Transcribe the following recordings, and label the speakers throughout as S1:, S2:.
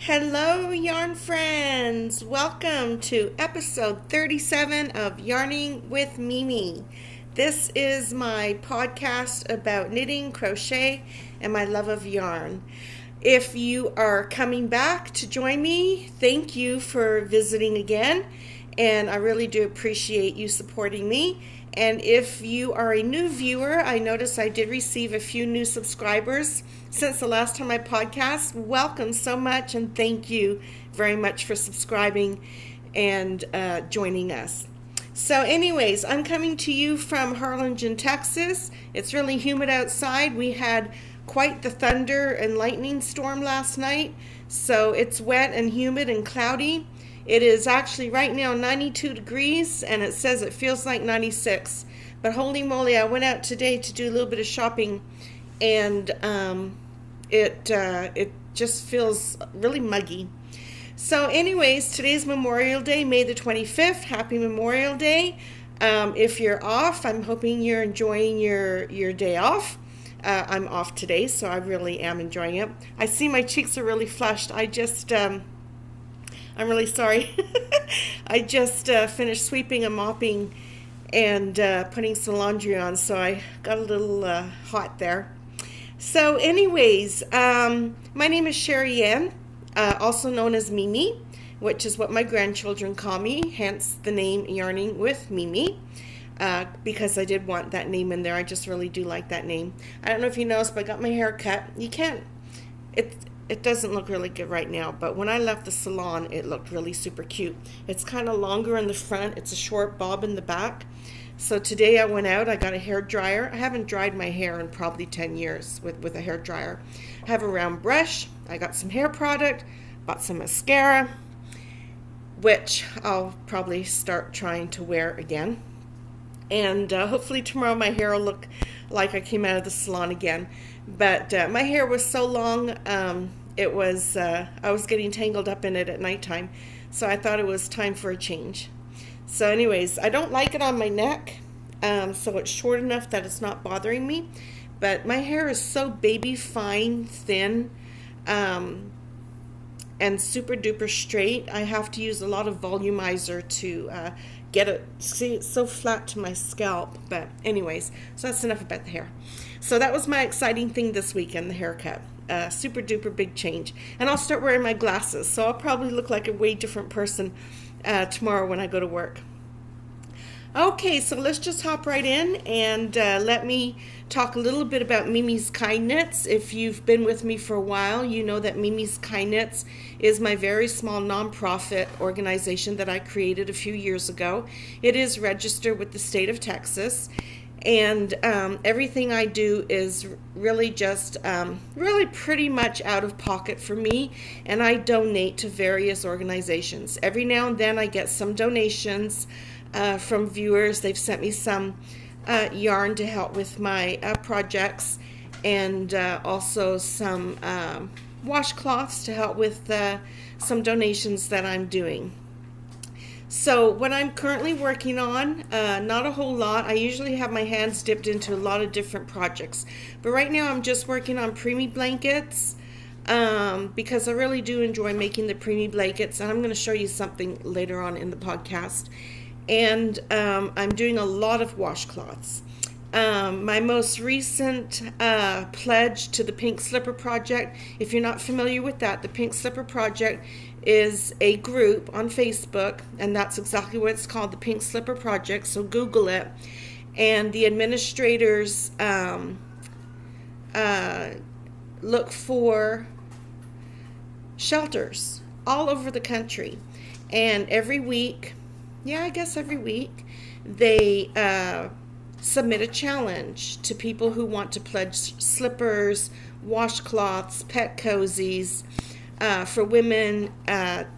S1: Hello, yarn friends! Welcome to episode 37 of Yarning with Mimi. This is my podcast about knitting, crochet, and my love of yarn. If you are coming back to join me, thank you for visiting again, and I really do appreciate you supporting me. And if you are a new viewer, I noticed I did receive a few new subscribers since the last time I podcast. Welcome so much, and thank you very much for subscribing and joining us. So anyways, I'm coming to you from Harlingen, Texas. It's really humid outside. We had quite the thunder and lightning storm last night, so it's wet and humid and cloudy. It is actually right now 92 degrees, and it says it feels like 96. But holy moly, I went out today to do a little bit of shopping, and it just feels really muggy. So anyways, today's Memorial Day, May the 25th. Happy Memorial Day. If you're off, I'm hoping you're enjoying your day off. I'm off today, so I really am enjoying it. I see my cheeks are really flushed. I'm really sorry. I just finished sweeping and mopping and putting some laundry on, so I got a little hot there. So anyways, my name is Sherry Ann, also known as Mimi, which is what my grandchildren call me, hence the name Yarning with Mimi, because I did want that name in there. I just really do like that name. I don't know if you noticed, but I got my hair cut. You can't, it doesn't look really good right now, but when I left the salon, it looked really super cute. It's kind of longer in the front. It's a short bob in the back. So today I went out, I got a hair dryer. I haven't dried my hair in probably 10 years with a hair dryer. I have a round brush. I got some hair product, bought some mascara, which I'll probably start trying to wear again. And hopefully tomorrow my hair will look like I came out of the salon again. But my hair was so long, I was getting tangled up in it at nighttime, so I thought it was time for a change. So anyways, I don't like it on my neck, so it's short enough that it's not bothering me, but my hair is so baby fine, thin, and super duper straight. I have to use a lot of volumizer to get it, see, it's so flat to my scalp. But anyways, so that's enough about the hair. So that was my exciting thing this weekend, the haircut. Super duper big change. And I'll start wearing my glasses, so I'll probably look like a way different person tomorrow when I go to work. Okay, so let's just hop right in and let me talk a little bit about Mimi's Kind Knits. If you've been with me for a while, you know that Mimi's Kind Knits is my very small nonprofit organization that I created a few years ago. It is registered with the state of Texas, and everything I do is really just really pretty much out of pocket for me, and I donate to various organizations. Every now and then I get some donations from viewers. They've sent me some yarn to help with my projects, and also some washcloths to help with some donations that I'm doing. So what I'm currently working on, not a whole lot. I usually have my hands dipped into a lot of different projects, but right now I'm just working on preemie blankets, because I really do enjoy making the preemie blankets, and I'm going to show you something later on in the podcast. And I'm doing a lot of washcloths. My most recent pledge to the Pink Slipper Project, if you're not familiar with that, the Pink Slipper Project is a group on Facebook, and that's exactly what it's called, the Pink Slipper Project, so Google it. And the administrators look for shelters all over the country, and every week, yeah, I guess every week, they submit a challenge to people who want to pledge slippers, washcloths, pet cozies for women,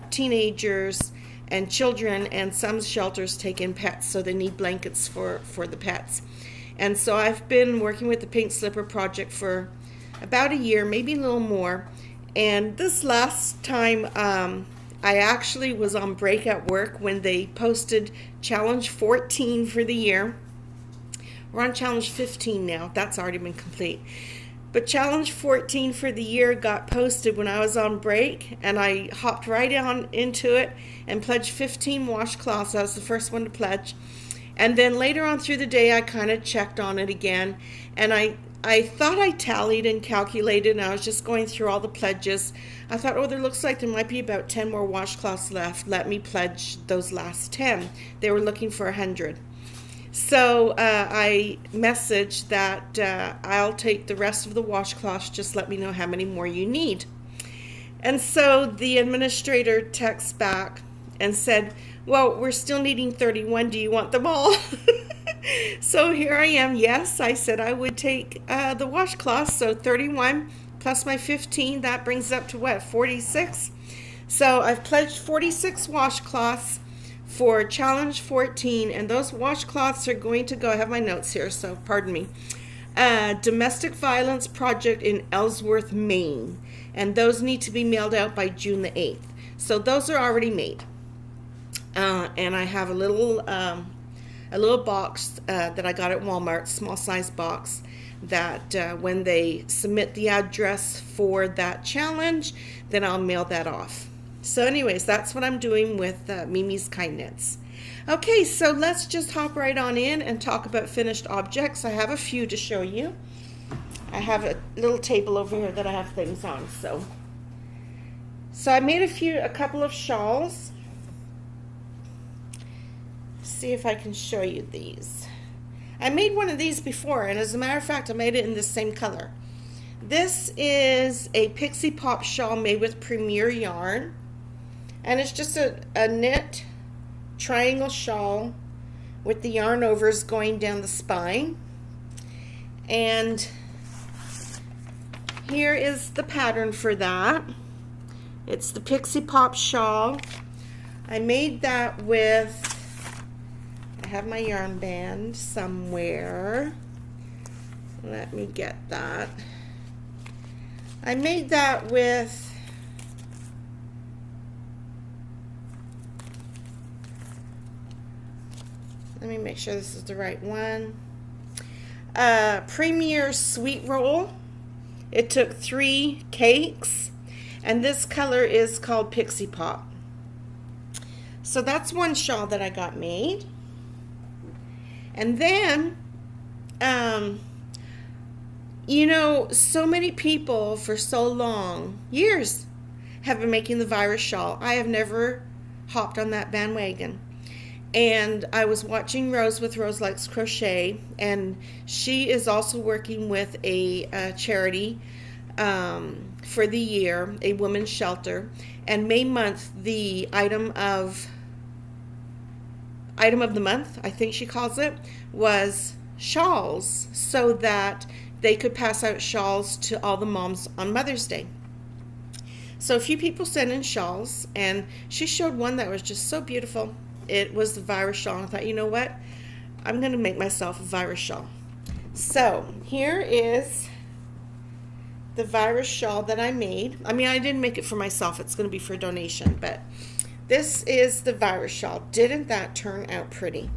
S1: teenagers, and children, and some shelters take in pets, so they need blankets for the pets. And so I've been working with the Pink Slipper Project for about a year, maybe a little more, and this last time I actually was on break at work when they posted challenge 14 for the year. We're on challenge 15 now. That's already been complete. But challenge 14 for the year got posted when I was on break, and I hopped right on into it and pledged 15 washcloths. I was the first one to pledge. And then later on through the day, I kind of checked on it again, and I thought I tallied and calculated, and I was just going through all the pledges. I thought, oh, there looks like there might be about 10 more washcloths left. Let me pledge those last 10. They were looking for 100. So I messaged that I'll take the rest of the washcloths, just let me know how many more you need. And so the administrator texts back and said, well, we're still needing 31. Do you want them all? So here I am. Yes, I said I would take the washcloths. So 31 plus my 15, that brings up to what, 46? So I've pledged 46 washcloths for challenge 14, and those washcloths are going to go, I have my notes here, so pardon me, domestic violence project in Ellsworth, Maine, and those need to be mailed out by June the 8th. So those are already made, and I have a little box that I got at Walmart, small size box, that when they submit the address for that challenge, then I'll mail that off. So anyways, that's what I'm doing with Mimi's Kind Knits. Okay, so let's just hop right on in and talk about finished objects. I have a few to show you. I have a little table over here that I have things on. So I made a couple of shawls. See if I can show you these. I made one of these before, and as a matter of fact, I made it in the same color. This is a Pixie Pop shawl made with Premier yarn. And it's just a knit triangle shawl with the yarn overs going down the spine. And here is the pattern for that. It's the Pixie Pop shawl. I made that with, I have my yarn band somewhere. Let me get that. I made that with let me make sure this is the right one. Premier Sweet Roll. It took 3 cakes, and this color is called Pixie Pop. So that's one shawl that I got made. And then, you know, so many people for so long, years, have been making the virus shawl. I have never hopped on that bandwagon. And I was watching Rose with Rose Likes Crochet, and she is also working with a charity for the year, a women's shelter. And May month, the item of the month, I think she calls it, was shawls, so that they could pass out shawls to all the moms on Mother's Day. So a few people sent in shawls, and she showed one that was just so beautiful. It was the virus shawl. I thought, you know what? I'm going to make myself a virus shawl. So here is the virus shawl that I made. I mean, I didn't make it for myself. It's going to be for donation. But this is the virus shawl. Didn't that turn out pretty?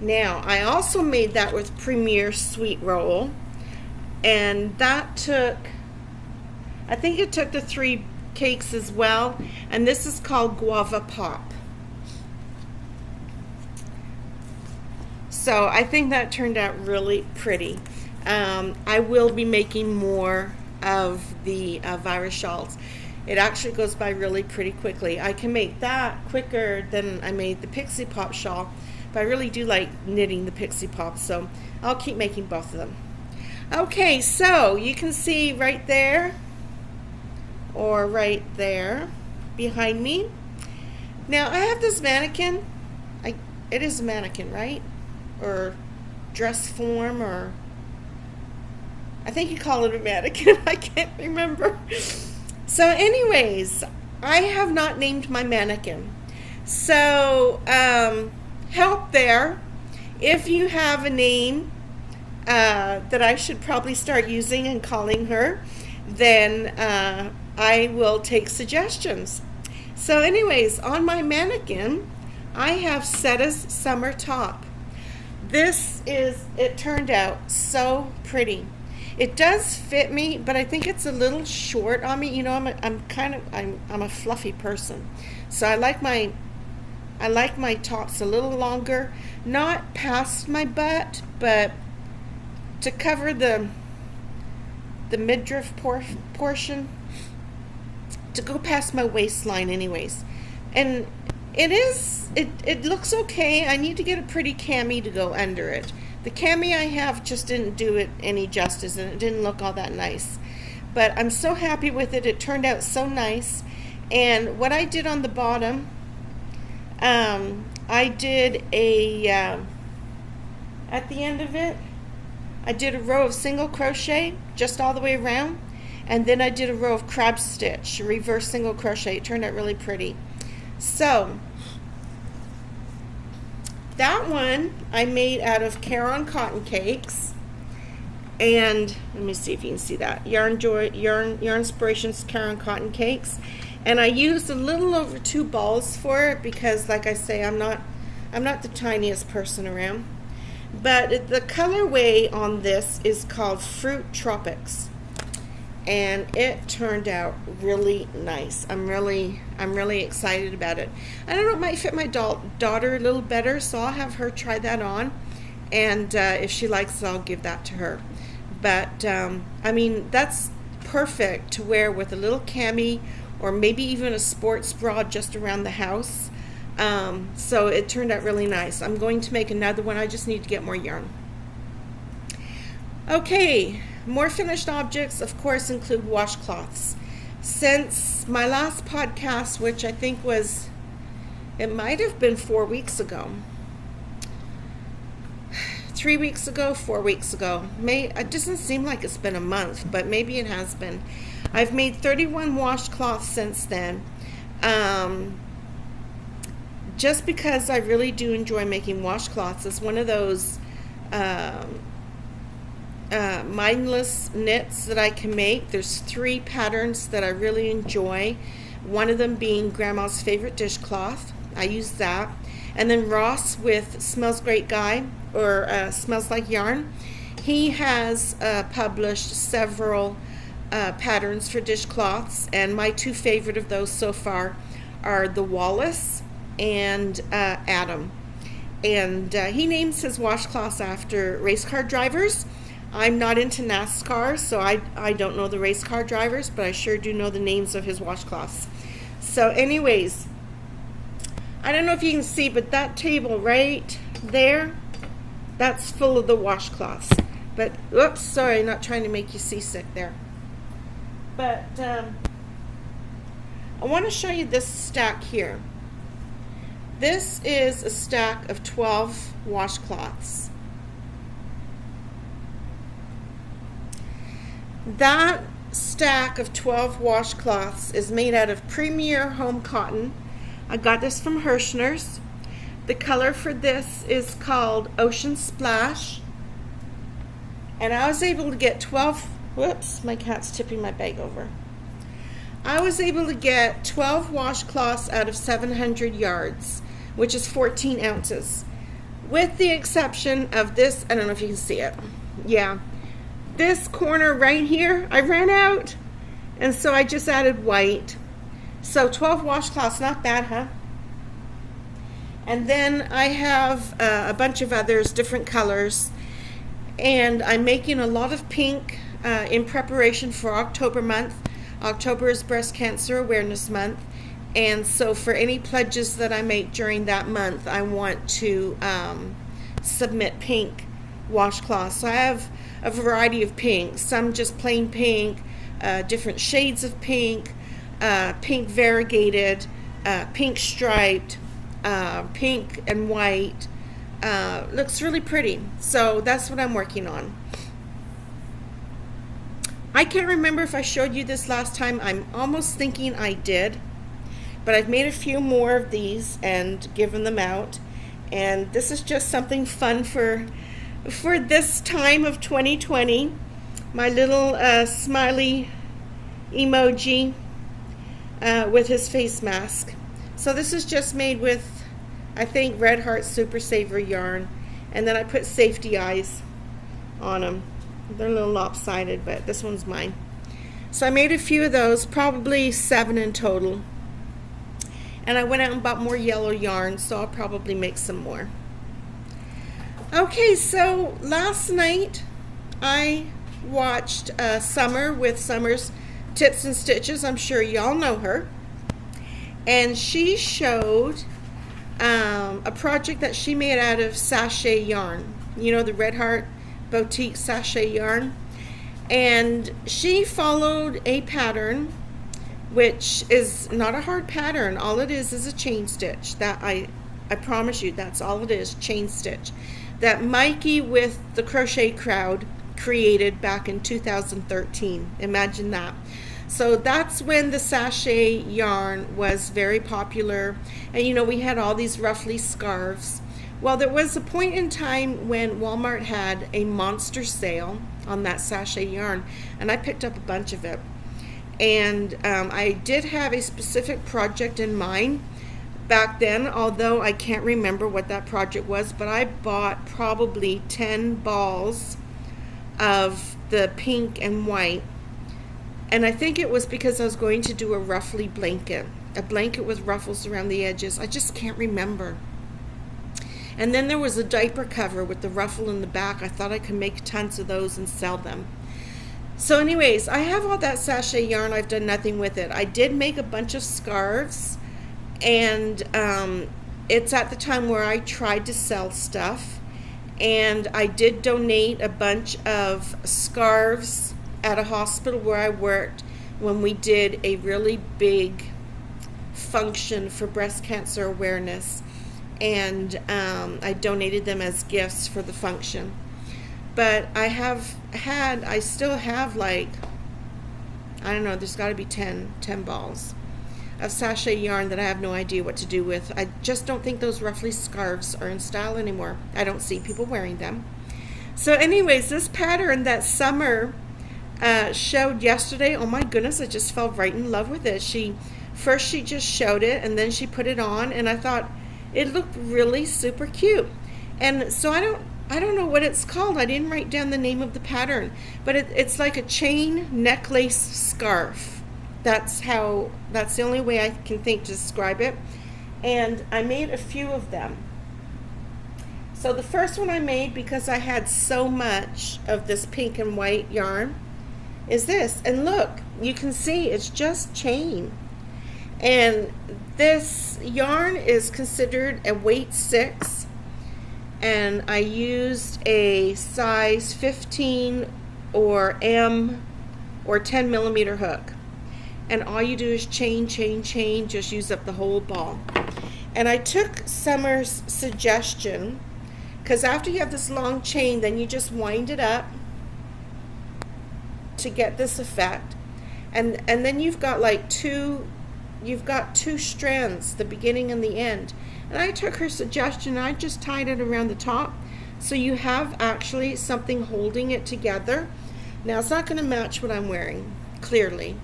S1: Now, I also made that with Premier Sweet Roll. And that took, I think it took the 3 cakes as well, and this is called Guava Pop. So I think that turned out really pretty. I will be making more of the virus shawls. It actually goes by really pretty quickly. I can make that quicker than I made the Pixie Pop shawl, but I really do like knitting the Pixie Pop, so I'll keep making both of them. Okay, so you can see right there, or right there behind me. Now I have this mannequin. It is a mannequin, right? Or dress form, or I think you call it a mannequin. I can't remember. So anyways, I have not named my mannequin. So help there. If you have a name that I should probably start using and calling her, then I will take suggestions. So anyways, on my mannequin, I have Setta's Summer Top. it turned out so pretty. It does fit me, but I think it's a little short on me. You know, I'm a fluffy person, so I like my tops a little longer, not past my butt, but to cover the midriff portion, to go past my waistline anyways. And it looks okay. I need to get a pretty cami to go under it. The cami I have just didn't do it any justice, and it didn't look all that nice. But I'm so happy with it. It turned out so nice. And what I did on the bottom, I did at the end of it, I did a row of single crochet just all the way around, and then I did a row of crab stitch, reverse single crochet. It turned out really pretty. So that one I made out of Caron cotton cakes, and let me see if you can see that, Yarn Inspirations Caron cotton cakes, and I used a little over 2 balls for it because, like I say, I'm not the tiniest person around. But the colorway on this is called Fruit Tropics, and it turned out really nice. I'm really excited about it. I don't know, it might fit my daughter a little better, so I'll have her try that on, and if she likes it, I'll give that to her. But I mean, that's perfect to wear with a little cami, or maybe even a sports bra just around the house. So it turned out really nice. I'm going to make another one. I just need to get more yarn. Okay, more finished objects, of course, include washcloths. Since my last podcast, which I think was, it might have been 4 weeks ago, 3 weeks ago, 4 weeks ago. It doesn't seem like it's been a month, but maybe it has been. I've made 31 washcloths since then. Just because I really do enjoy making washcloths. It's one of those mindless knits that I can make. There's 3 patterns that I really enjoy. One of them being Grandma's Favorite Dishcloth. I use that. And then Ross with Smells Great Guy, or Smells Like Yarn. He has published several patterns for dishcloths, and my 2 favorite of those so far are the Wallace and Adam. And he names his washcloths after race car drivers. I'm not into NASCAR, so I don't know the race car drivers, but I sure do know the names of his washcloths. So anyways, I don't know if you can see, but that table right there, that's full of the washcloths. But, oops, sorry, not trying to make you seasick there. But I want to show you this stack here. This is a stack of 12 washcloths. That stack of 12 washcloths is made out of Premier Home Cotton. I got this from Hirschner's. The color for this is called Ocean Splash. And I was able to get 12, whoops, my cat's tipping my bag over. I was able to get 12 washcloths out of 700 yards, which is 14 ounces. With the exception of this, I don't know if you can see it. Yeah. This corner right here, I ran out, and so I just added white. So 12 washcloths, not bad, huh? And then I have a bunch of others, different colors, and I'm making a lot of pink in preparation for October month. October is Breast Cancer Awareness Month, and so for any pledges that I make during that month, I want to submit pink washcloths. So I have a variety of pinks, some just plain pink, different shades of pink, pink variegated, pink striped, pink and white. Looks really pretty. So that's what I'm working on. I can't remember if I showed you this last time. I'm almost thinking I did, but I've made a few more of these and given them out, and this is just something fun for this time of 2020. My little smiley emoji with his face mask. So this is just made with, I think, Red Heart Super Saver yarn, And then I put safety eyes on them. They're a little lopsided, but this one's mine. So I made a few of those, probably 7 in total. And I went out and bought more yellow yarn, so I'll probably make some more. Okay, so last night I watched Summer with Summer's Tips and Stitches. I'm sure y'all know her. And she showed a project that she made out of sachet yarn. You know, the Red Heart Boutique sachet yarn. And she followed a pattern, which is not a hard pattern. All it is a chain stitch. That I promise you, that's all it is, chain stitch. That Mikey with the Crochet Crowd created back in 2013. Imagine that. So that's when the sachet yarn was very popular. And you know, we had all these ruffly scarves. Well, there was a point in time when Walmart had a monster sale on that sachet yarn, and I picked up a bunch of it. And I did have a specific project in mind back then, although I can't remember what that project was, but I bought probably 10 balls of the pink and white. And I think it was because I was going to do a ruffly blanket, a blanket with ruffles around the edges. I just can't remember. And then there was a diaper cover with the ruffle in the back. I thought I could make tons of those and sell them. So anyways, I have all that sachet yarn. I've done nothing with it. I did make a bunch of scarves, and it's at the time where I tried to sell stuff. And I did donate a bunch of scarves at a hospital where I worked when we did a really big function for breast cancer awareness. And I donated them as gifts for the function. But I still have, like, I don't know, there's got to be 10 balls of sachet yarn that I have no idea what to do with. I just don't think those ruffly scarves are in style anymore. I don't see people wearing them. So anyways, this pattern that Summer showed yesterday, oh my goodness, I just fell right in love with it. First she just showed it, and then she put it on, and I thought it looked really super cute. And so I don't know what it's called. I didn't write down the name of the pattern, but it's like a chain necklace scarf. That's the only way I can think to describe it. And I made a few of them. So the first one I made, because I had so much of this pink and white yarn, is this. And look, you can see it's just chain. And this yarn is considered a weight 6. And I used a size 15 or M or 10 millimeter hook. And all you do is chain, just use up the whole ball. And I took Summer's suggestion, because after you have this long chain, then you just wind it up to get this effect. And then you've got like two strands, the beginning and the end. And I took her suggestion, I just tied it around the top, so you have actually something holding it together. Now it's not going to match what I'm wearing, clearly,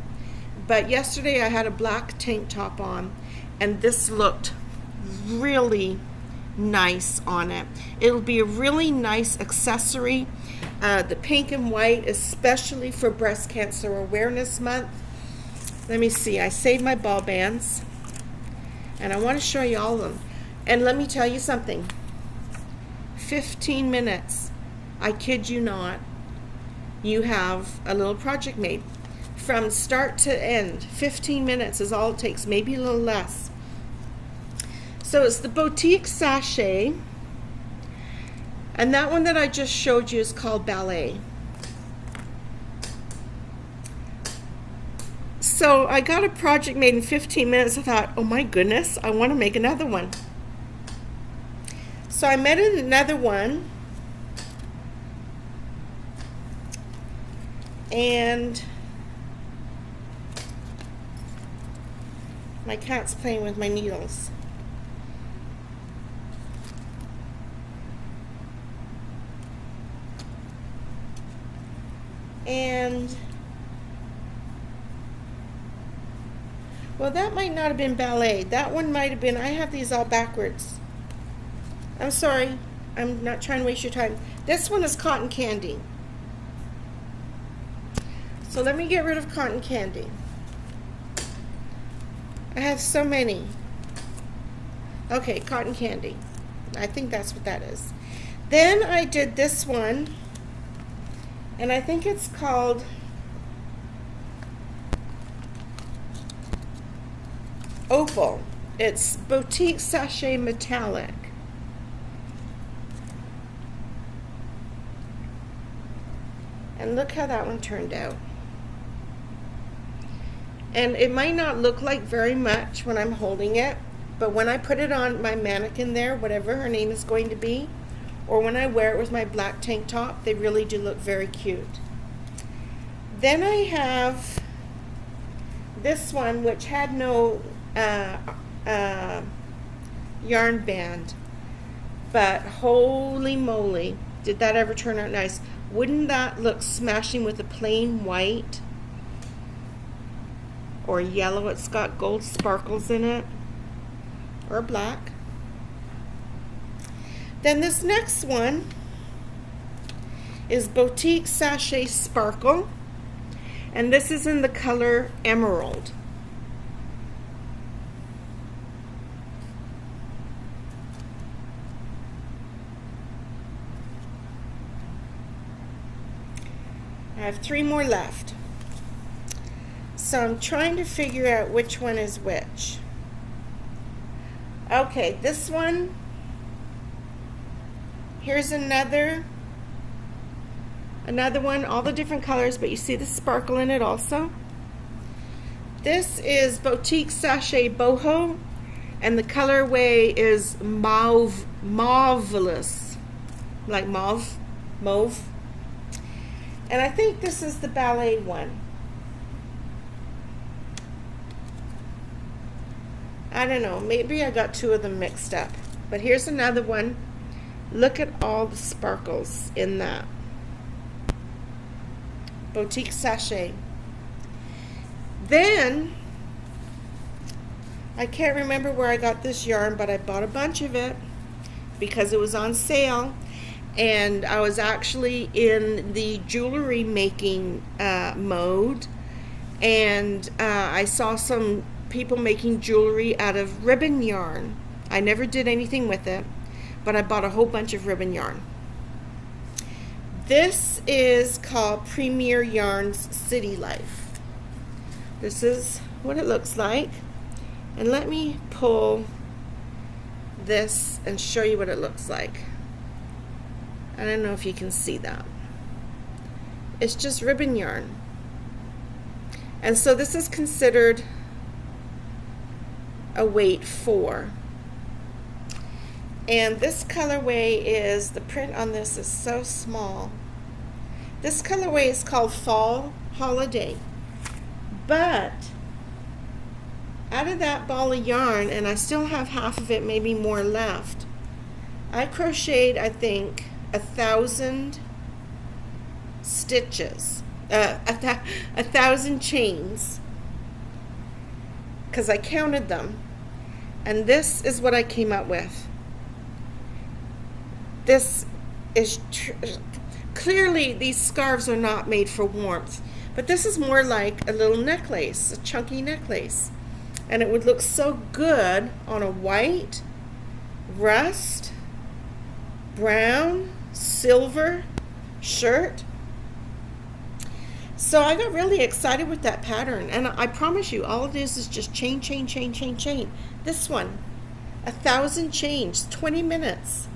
S1: but yesterday I had a black tank top on, and this looked really nice on it. It'll be a really nice accessory, the pink and white, especially for Breast Cancer Awareness Month. Let me see, I saved my ball bands, and I want to show you all of them. And let me tell you something, 15 minutes, I kid you not, you have a little project made. From start to end, 15 minutes is all it takes, maybe a little less. So it's the Boutique Sachet, and that one that I just showed you is called Ballet. So I got a project made in 15 minutes. I thought, oh my goodness, I want to make another one. So I made another one, and my cat's playing with my needles. And well, that might not have been Ballet. That one might have been, I have these all backwards. I'm sorry. I'm not trying to waste your time. This one is cotton candy. So let me get rid of cotton candy. I have so many. Okay, cotton candy. I think that's what that is. Then I did this one, and I think it's called Opal. It's Boutique Sachet Metallic. And look how that one turned out. And it might not look like very much when I'm holding it, but when I put it on my mannequin there, whatever her name is going to be, or when I wear it with my black tank top, they really do look very cute. Then I have this one, which had no yarn band, but holy moly, did that ever turn out nice. Wouldn't that look smashing with a plain white or yellow? It's got gold sparkles in it, or black. Then this next one is Boutique Sachet Sparkle, and this is in the color Emerald. I have 3 more left. So I'm trying to figure out which one is which. Okay, this one, here's another one, all the different colors, but you see the sparkle in it also. This is Boutique Sachet Boho, and the colorway is Mauvelous, like mauve. And I think this is the ballet one. I don't know, maybe I got 2 of them mixed up. But here's another one. Look at all the sparkles in that. Boutique Sachet. Then, I can't remember where I got this yarn, but I bought a bunch of it because it was on sale. And I was actually in the jewelry making mode, and I saw some people making jewelry out of ribbon yarn. I never did anything with it, but I bought a whole bunch of ribbon yarn. This is called Premier Yarns City Life. This is what it looks like, and let me pull this and show you what it looks like. I don't know if you can see that. It's just ribbon yarn. And so this is considered a weight 4. And this colorway is, the print on this is so small. This colorway is called Fall Holiday. But out of that ball of yarn, and I still have half of it, maybe more left, I crocheted, I think, 1,000 stitches, 1,000 chains, because I counted them, and this is what I came up with. This is clearly, these scarves are not made for warmth, but this is more like a little necklace, a chunky necklace, and it would look so good on a white, rust, brown, silver shirt. So I got really excited with that pattern, and I promise you, all of this is just chain, chain, chain, chain, chain. This one, 1,000 chains, 20 minutes,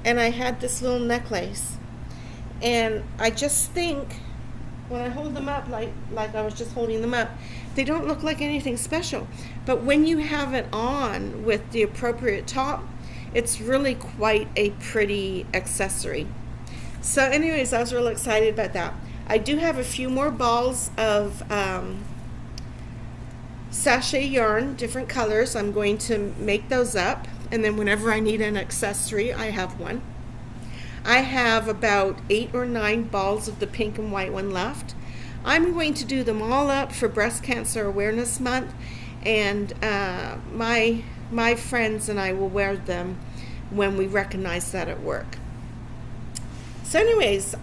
S1: and I had this little necklace. And I just think, when I hold them up like I was just holding them up, they don't look like anything special, but when you have it on with the appropriate top, it's really quite a pretty accessory. So anyways, I was really excited about that. I do have a few more balls of sachet yarn, different colors. I'm going to make those up, and then whenever I need an accessory, I have one. I have about 8 or 9 balls of the pink and white one left. I'm going to do them all up for Breast Cancer Awareness Month, and my friends and I will wear them when we recognize that at work. So anyways,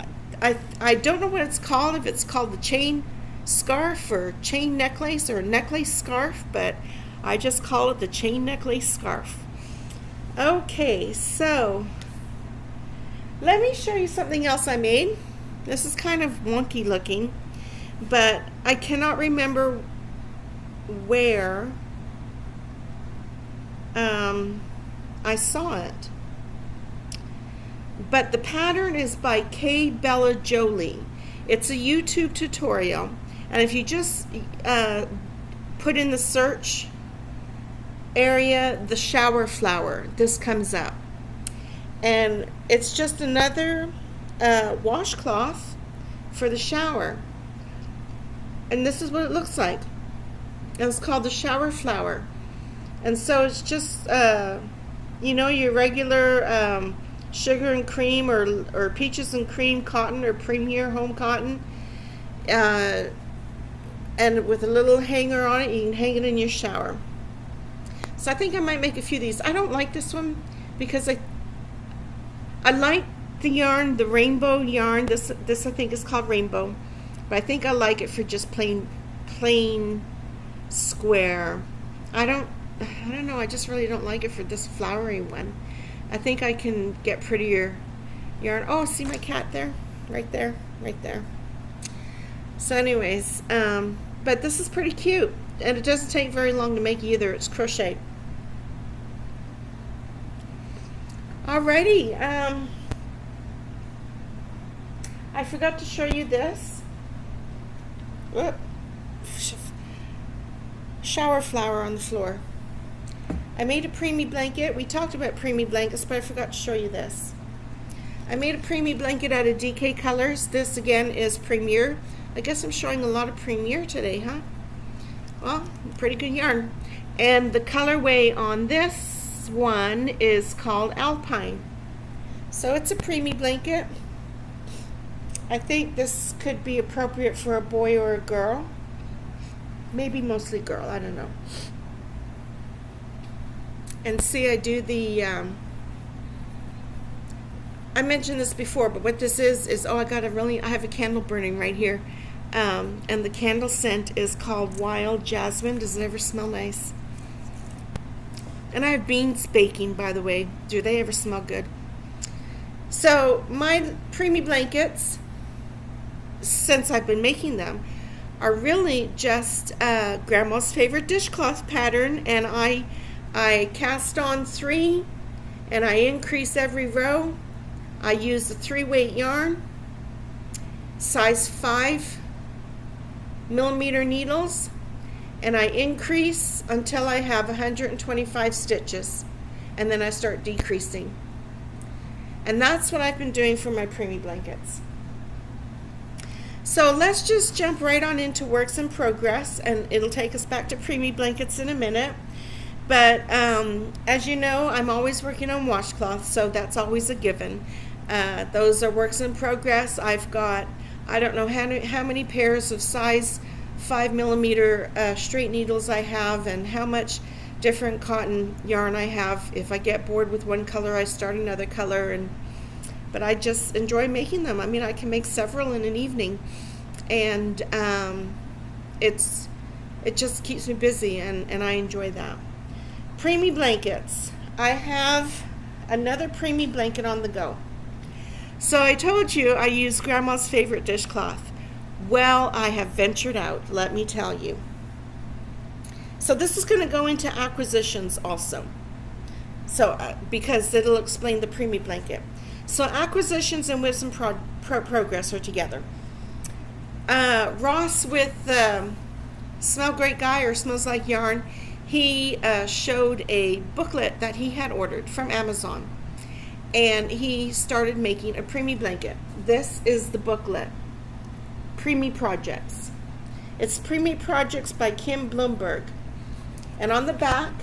S1: I don't know what it's called, if it's called the chain scarf or chain necklace or necklace scarf, but I just call it the chain necklace scarf. Okay, so let me show you something else I made. This is kind of wonky looking, but I cannot remember where I saw it. But the pattern is by K. Bella Jolie. It's a YouTube tutorial, and if you just put in the search area the shower flower, this comes up. And it's just another washcloth for the shower. And this is what it looks like. And it's called the shower flower. And so it's just, you know, your regular sugar and cream or peaches and cream cotton or Premier home cotton. And with a little hanger on it, you can hang it in your shower. So I think I might make a few of these. I don't like this one because I like the yarn, the rainbow yarn. This I think is called rainbow, but I think I like it for just plain square. I don't know. I just really don't like it for this flowery one. I think I can get prettier yarn. Oh, see my cat there, right there, right there. So, anyways, but this is pretty cute, and it doesn't take very long to make either. It's crochet. Alrighty, I forgot to show you this. Whoop. Shower flower on the floor. I made a preemie blanket. We talked about preemie blankets, but I forgot to show you this. I made a preemie blanket out of DK Colors. This again is Premier. I guess I'm showing a lot of Premier today, huh? Well, pretty good yarn. And the colorway on this one is called Alpine. So it's a preemie blanket. I think this could be appropriate for a boy or a girl. Maybe mostly girl, I don't know. And see, I do the I mentioned this before, but what this is oh, I have a candle burning right here. And the candle scent is called Wild Jasmine. Does it ever smell nice? And I have beans baking, by the way. Do they ever smell good? So my preemie blankets, since I've been making them, are really just Grandma's favorite dishcloth pattern, and I cast on 3 and I increase every row. I use the 3-weight yarn, size 5mm needles, and I increase until I have 125 stitches, and then I start decreasing. And that's what I've been doing for my preemie blankets. So let's just jump right on into works in progress, and it'll take us back to preemie blankets in a minute. But as you know, I'm always working on washcloth, so that's always a given. Those are works in progress. I've got, I don't know how many pairs of size 5mm straight needles I have, and how much different cotton yarn I have. If I get bored with one color, I start another color, but I just enjoy making them. I mean, I can make several in an evening, and it just keeps me busy, and I enjoy that. Preemie blankets. I have another preemie blanket on the go. So I told you I use Grandma's favorite dishcloth. Well, I have ventured out, let me tell you. So this is going to go into acquisitions also, so because it'll explain the preemie blanket. So acquisitions and Whips in Progress are together. Ross with Smell Great Guy, or Smells Like Yarn, he showed a booklet that he had ordered from Amazon, and he started making a preemie blanket. This is the booklet, Preemie Projects. It's Preemie Projects by Kim Bloomberg. And on the back,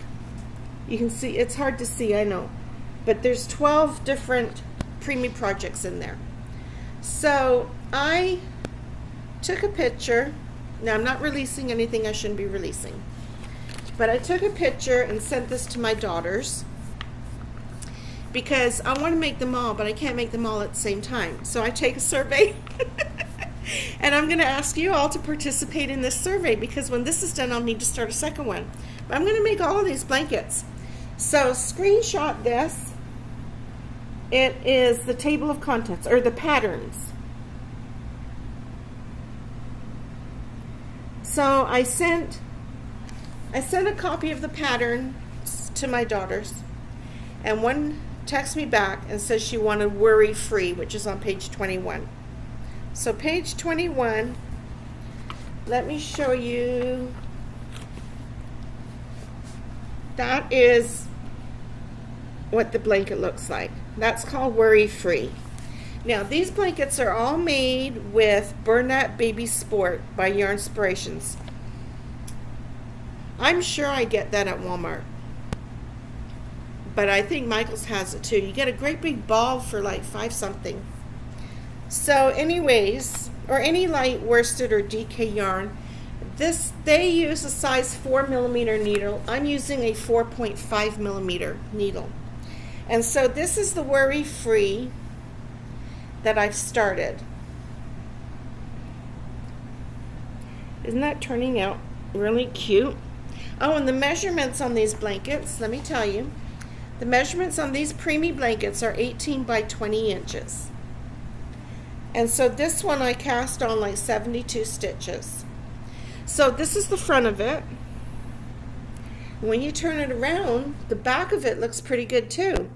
S1: you can see, it's hard to see, I know, but there's 12 different preemie projects in there. So I took a picture. Now, I'm not releasing anything I shouldn't be releasing, but I took a picture and sent this to my daughters, because I want to make them all, but I can't make them all at the same time. So I take a survey and I'm going to ask you all to participate in this survey, because when this is done I'll need to start a second one. But I'm going to make all of these blankets. So screenshot this. It is the table of contents, or the patterns. So I sent a copy of the pattern to my daughters, and one texted me back and says she wanted worry free, which is on page 21. So page 21, let me show you. That is what the blanket looks like. That's called worry free. Now these blankets are all made with Bernat Baby Sport by Yarnspirations. I'm sure I get that at Walmart, but I think Michael's has it too. You get a great big ball for like $5 something. So anyways, or any light worsted or DK yarn, they use a size 4mm needle. I'm using a 4.5mm needle. And so this is the worry free that I've started. Isn't that turning out really cute? Oh, and the measurements on these blankets, let me tell you. The measurements on these preemie blankets are 18 by 20 inches. And so this one I cast on like 72 stitches. So this is the front of it. When you turn it around, the back of it looks pretty good too.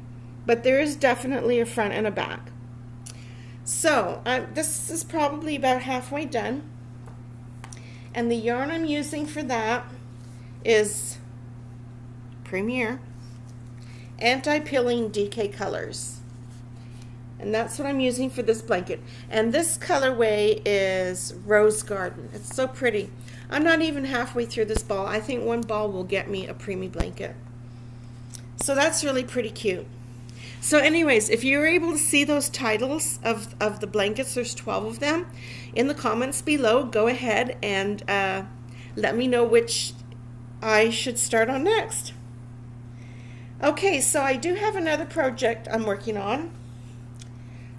S1: But there is definitely a front and a back. So this is probably about halfway done. And the yarn I'm using for that is Premier Anti-Pilling DK Colors. And that's what I'm using for this blanket. And this colorway is Rose Garden. It's so pretty. I'm not even halfway through this ball. I think one ball will get me a preemie blanket. So that's really pretty cute. So anyways, if you're able to see those titles of the blankets, there's 12 of them, in the comments below, go ahead and let me know which I should start on next. Okay, so I do have another project I'm working on.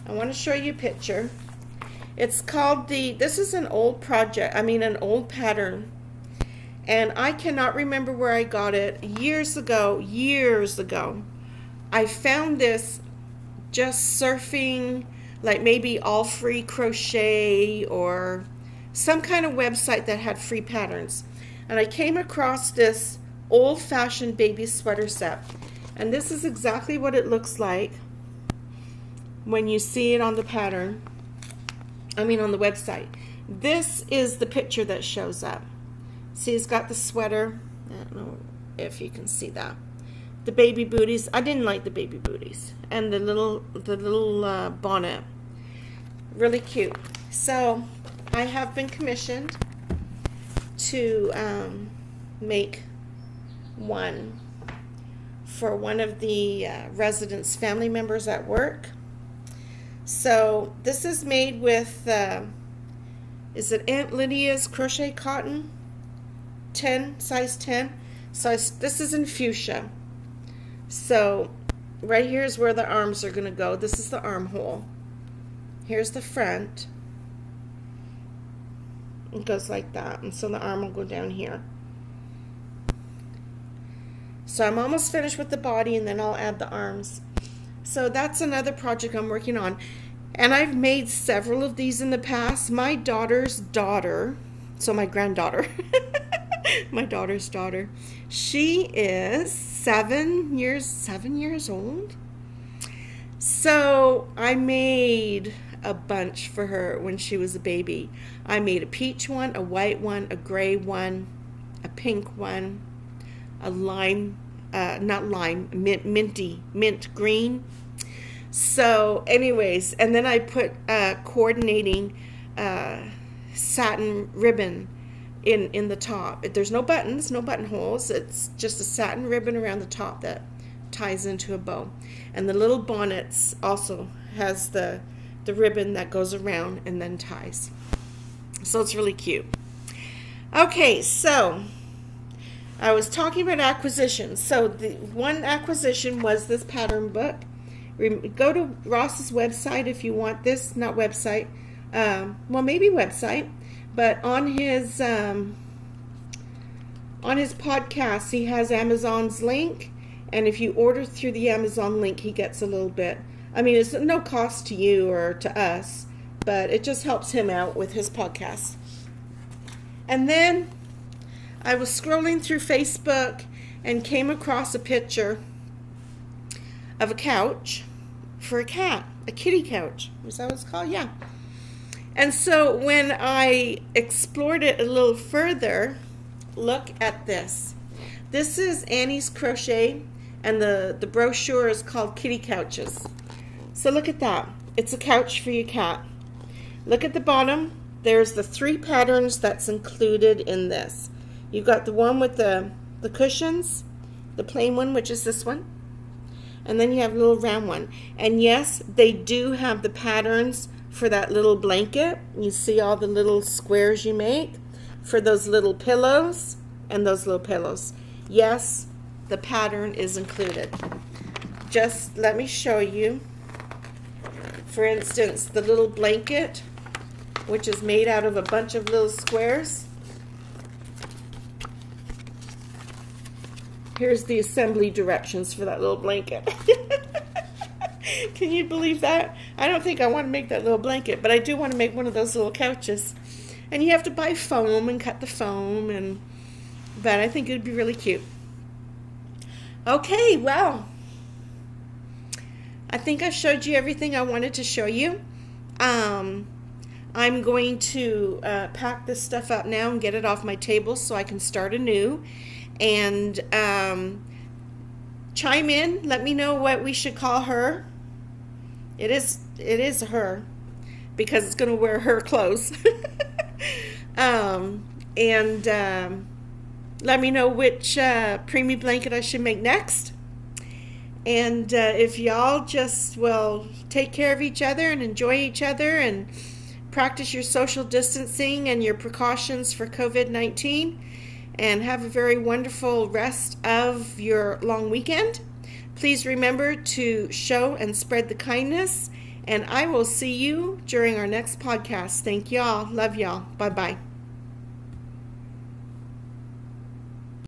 S1: I want to show you a picture. It's called this is an old project, an old pattern. And I cannot remember where I got it. Years ago. I found this just surfing, like maybe All Free Crochet or some kind of website that had free patterns. And I came across this old-fashioned baby sweater set. And this is exactly what it looks like when you see it on the pattern. On the website. This is the picture that shows up. See, it's got the sweater. I don't know if you can see that. The baby booties. I didn't like the baby booties. And the little bonnet. Really cute. So I have been commissioned to make one for one of the residents' family members at work. So this is made with, is it Aunt Lydia's crochet cotton? 10, size 10. So this is in fuchsia. So right here is where the arms are going to go. This is the armhole. Here's the front. It goes like that. And so the arm will go down here. So I'm almost finished with the body, and then I'll add the arms. So that's another project I'm working on. And I've made several of these in the past. My daughter's daughter, so my granddaughter, my daughter's daughter, she is 7 years old. So I made a bunch for her when she was a baby. I made a peach one, a white one, a gray one, a pink one, a lime, not lime, mint green. So anyways, and then I put coordinating satin ribbon in the top. There's no buttons, no buttonholes. It's just a satin ribbon around the top that ties into a bow. And the little bonnets also has the ribbon that goes around and then ties. So it's really cute. Okay, so I was talking about acquisitions. So the one acquisition was this pattern book. Go to Ross's website if you want this, not website, well, maybe website, but on his podcast, he has Amazon's link, and if you order through the Amazon link, he gets a little bit. I mean, it's no cost to you or to us, but it just helps him out with his podcast. And then I was scrolling through Facebook and came across a picture of a couch for a cat, a kitty couch. Is that what it's called? Yeah. And so when I explored it a little further, look at this. This is Annie's Crochet, and the brochure is called Kitty Couches. So look at that. It's a couch for your cat. Look at the bottom. There's the 3 patterns that's included in this. You've got the one with the cushions, the plain one, which is this one, and then you have a little round one. And yes, they do have the patterns for that little blanket. You see all the little squares you make for those little pillows and those little pillows. Yes, the pattern is included. Just let me show you. For instance, the little blanket, which is made out of a bunch of little squares. Here's the assembly directions for that little blanket. Can you believe that? I don't think I want to make that little blanket, but I do want to make one of those little couches. And you have to buy foam and cut the foam, but I think it would be really cute. Okay, well, I think I showed you everything I wanted to show you. I'm going to pack this stuff up now and get it off my table so I can start anew. And chime in. Let me know what we should call her. It is her, because it's going to wear her clothes. Let me know which preemie blanket I should make next. And if y'all just will take care of each other and enjoy each other and practice your social distancing and your precautions for COVID-19, and have a very wonderful rest of your long weekend. Please remember to show and spread the kindness, and I will see you during our next podcast. Thank y'all. Love y'all. Bye-bye.